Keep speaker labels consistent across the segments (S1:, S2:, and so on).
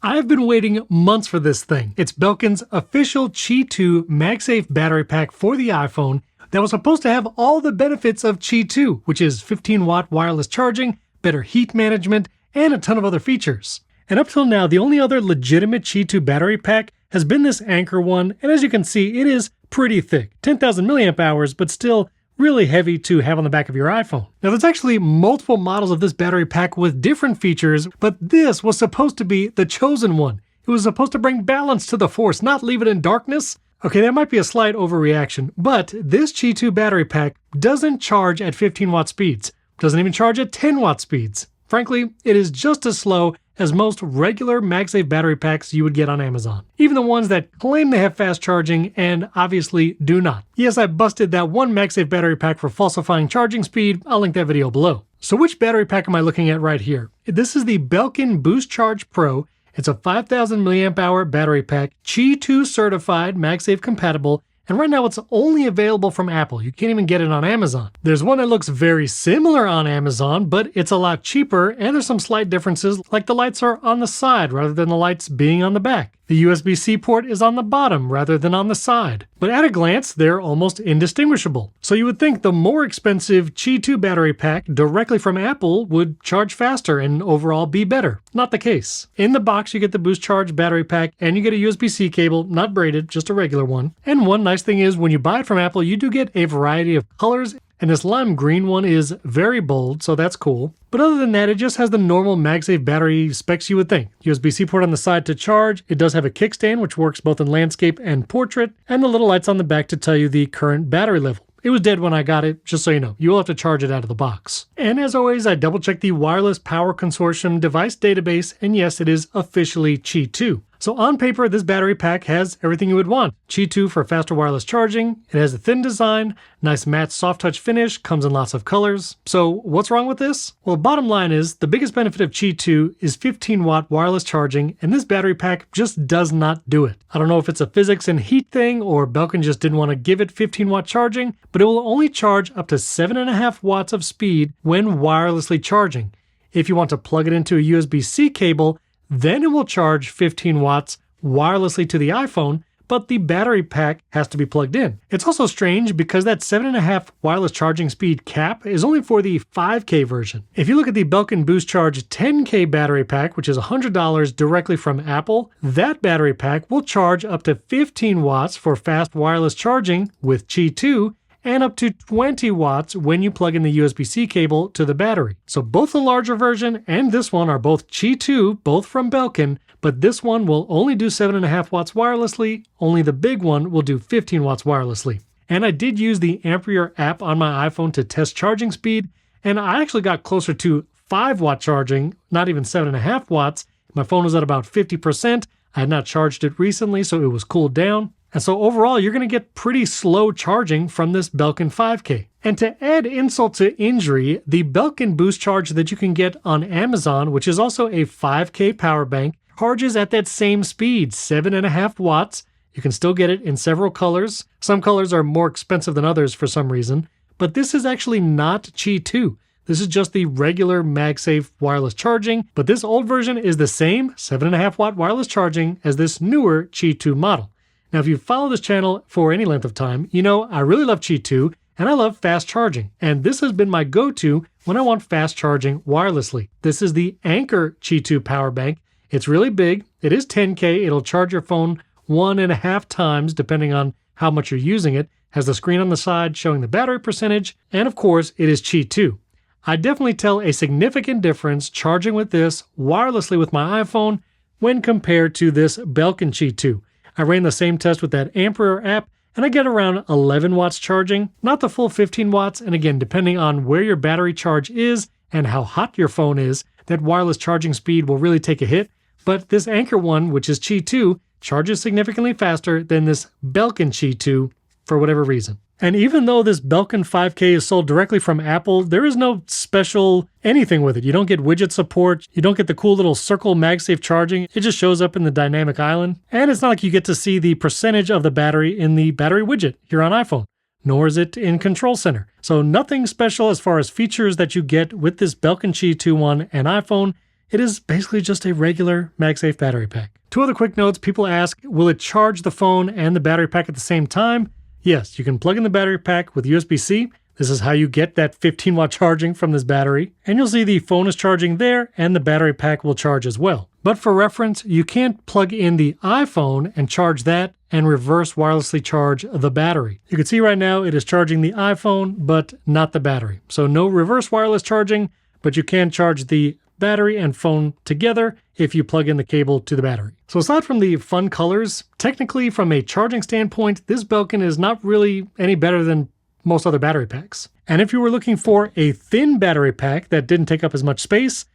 S1: I've been waiting months for this thing. It's Belkin's official Qi2 MagSafe battery pack for the iPhone that was supposed to have all the benefits of Qi2, which is 15-watt wireless charging, better heat management, and a ton of other features. And up till now, the only other legitimate Qi2 battery pack has been this Anker one, and as you can see, it is pretty thick, 10,000 milliamp hours, but still really heavy to have on the back of your iPhone. Now there's actually multiple models of this battery pack with different features, but this was supposed to be the chosen one. It was supposed to bring balance to the Force, not leave it in darkness. Okay, that might be a slight overreaction, but this Qi2 battery pack doesn't charge at 15-watt speeds, doesn't even charge at 10-watt speeds. Frankly, it is just as slow as most regular MagSafe battery packs you would get on Amazon. Even the ones that claim they have fast charging and obviously do not. Yes, I busted that one MagSafe battery pack for falsifying charging speed. I'll link that video below. So which battery pack am I looking at right here? This is the Belkin BoostCharge Pro. It's a 5,000 milliamp hour battery pack, Qi2 certified, MagSafe compatible, and right now it's only available from Apple. You can't even get it on Amazon. There's one that looks very similar on Amazon, but it's a lot cheaper, and there's some slight differences, like the lights are on the side rather than the lights being on the back. The USB-C port is on the bottom rather than on the side. But at a glance, they're almost indistinguishable. So you would think the more expensive Qi2 battery pack directly from Apple would charge faster and overall be better. Not the case. In the box, you get the BoostCharge battery pack and you get a USB-C cable, not braided, just a regular one. And one nice thing is when you buy it from Apple, you do get a variety of colors. And this lime green one is very bold, so that's cool. But other than that, it just has the normal MagSafe battery specs you would think. USB-C port on the side to charge. It does have a kickstand, which works both in landscape and portrait, and the little lights on the back to tell you the current battery level. It was dead when I got it, just so you know. You will have to charge it out of the box. And as always, I double-checked the Wireless Power Consortium device database, and yes, it is officially Qi2. So on paper, this battery pack has everything you would want. Qi2 for faster wireless charging. It has a thin design, nice matte soft touch finish, comes in lots of colors. So what's wrong with this? Well, bottom line is the biggest benefit of Qi2 is 15-watt wireless charging, and this battery pack just does not do it. I don't know if it's a physics and heat thing or Belkin just didn't want to give it 15-watt charging, but it will only charge up to 7.5 watts of speed when wirelessly charging. If you want to plug it into a USB-C cable, then it will charge 15 watts wirelessly to the iPhone, but the battery pack has to be plugged in. It's also strange because that 7.5 wireless charging speed cap is only for the 5K version. If you look at the Belkin BoostCharge 10K battery pack, which is $100 directly from Apple, that battery pack will charge up to 15 watts for fast wireless charging with Qi2, and up to 20 watts when you plug in the USB-C cable to the battery. So both the larger version and this one are both Qi2, both from Belkin, but this one will only do 7.5 watts wirelessly, only the big one will do 15 watts wirelessly. And I did use the Anker app on my iPhone to test charging speed, and I actually got closer to 5-watt charging, not even 7.5 watts. My phone was at about 50%. I had not charged it recently, so it was cooled down. And so overall, you're going to get pretty slow charging from this Belkin 5K. And to add insult to injury, the Belkin BoostCharge that you can get on Amazon, which is also a 5K power bank, charges at that same speed, 7.5 watts. You can still get it in several colors. Some colors are more expensive than others for some reason, but this is actually not Qi2. This is just the regular MagSafe wireless charging, but this old version is the same 7.5 watt wireless charging as this newer Qi2 model. Now, if you follow this channel for any length of time, you know I really love Qi2 and I love fast charging. And this has been my go-to when I want fast charging wirelessly. This is the Anker Qi2 power bank. It's really big. It is 10K. It'll charge your phone 1.5 times depending on how much you're using it. Has the screen on the side showing the battery percentage. And of course, it is Qi2. I definitely tell a significant difference charging with this wirelessly with my iPhone when compared to this Belkin Qi2. I ran the same test with that Anker app, and I get around 11 watts charging, not the full 15 watts, and again, depending on where your battery charge is and how hot your phone is, that wireless charging speed will really take a hit, but this Anker one, which is Qi2, charges significantly faster than this Belkin Qi2 for whatever reason. And even though this Belkin 5K is sold directly from Apple, there is no special anything with it. You don't get widget support. You don't get the cool little circle MagSafe charging. It just shows up in the dynamic island. And it's not like you get to see the percentage of the battery in the battery widget here on iPhone, nor is it in Control Center. So nothing special as far as features that you get with this Belkin Qi2 one and iPhone. it is basically just a regular MagSafe battery pack. Two other quick notes. People ask, will it charge the phone and the battery pack at the same time? Yes, you can plug in the battery pack with USB-C. This is how you get that 15-watt charging from this battery. And you'll see the phone is charging there and the battery pack will charge as well. But for reference, you can't plug in the iPhone and charge that and reverse wirelessly charge the battery. You can see right now it is charging the iPhone, but not the battery. So no reverse wireless charging, but you can charge the battery and phone together if you plug in the cable to the battery. So aside from the fun colors, technically from a charging standpoint, this Belkin is not really any better than most other battery packs. And if you were looking for a thin battery pack that didn't take up as much space,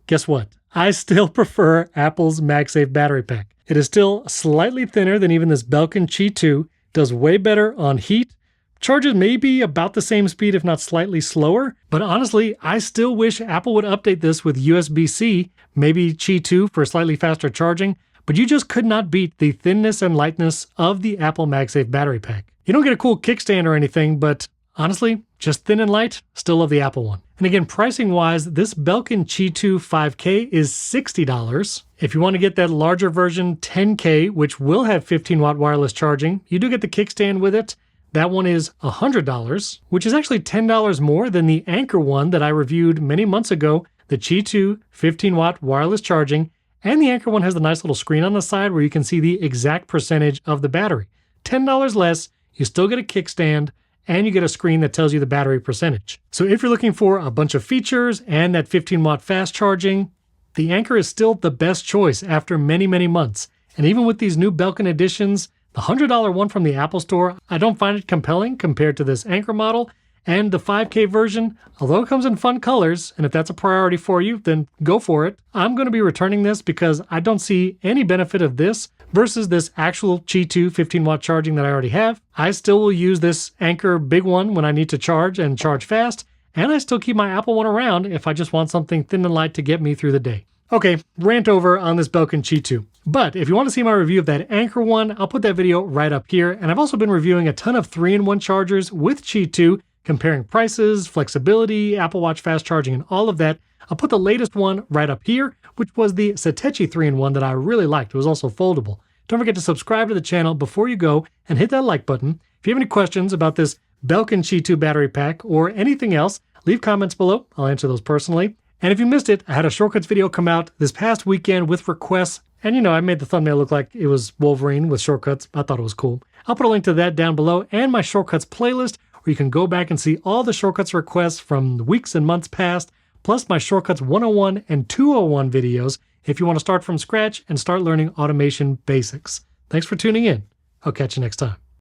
S1: guess what? I still prefer Apple's MagSafe battery pack. It is still slightly thinner than even this Belkin Qi2, does way better on heat, charges maybe about the same speed if not slightly slower, but honestly, I still wish Apple would update this with USB-C, maybe Qi2 for slightly faster charging, but you just could not beat the thinness and lightness of the Apple MagSafe battery pack. You don't get a cool kickstand or anything, but honestly, just thin and light, still love the Apple one. And again, pricing-wise, this Belkin Qi2 5K is $60. If you want to get that larger version, 10K, which will have 15-watt wireless charging, you do get the kickstand with it. That one is $100, which is actually $10 more than the Anker one that I reviewed many months ago, the Qi2 15-watt wireless charging. And the Anker one has the nice little screen on the side where you can see the exact percentage of the battery. $10 less, you still get a kickstand, and you get a screen that tells you the battery percentage. So if you're looking for a bunch of features and that 15-watt fast charging, the Anker is still the best choice after many, many months. And even with these new Belkin editions, the $100 one from the Apple Store, I don't find it compelling compared to this Anker model. And the 5K version, although it comes in fun colors, and if that's a priority for you, then go for it. I'm going to be returning this because I don't see any benefit of this versus this actual Qi2 15-watt charging that I already have. I still will use this Anker big one when I need to charge and charge fast, and I still keep my Apple one around if I just want something thin and light to get me through the day. Okay, rant over on this Belkin Qi2. But if you want to see my review of that Anker one, I'll put that video right up here, and I've also been reviewing a ton of 3-in-1 chargers with Qi2, comparing prices, flexibility, Apple Watch fast charging, and all of that. I'll put the latest one right up here, which was the Satechi 3-in-1 that I really liked. It was also foldable. Don't forget to subscribe to the channel before you go and hit that like button. If you have any questions about this Belkin Qi2 battery pack or anything else, leave comments below. I'll answer those personally. And if you missed it, I had a shortcuts video come out this past weekend with requests. And I made the thumbnail look like it was Wolverine with shortcuts. I thought it was cool. I'll put a link to that down below and my shortcuts playlist, where you can go back and see all the shortcuts requests from weeks and months past, plus my shortcuts 101 and 201 videos if you want to start from scratch and start learning automation basics. Thanks for tuning in. I'll catch you next time.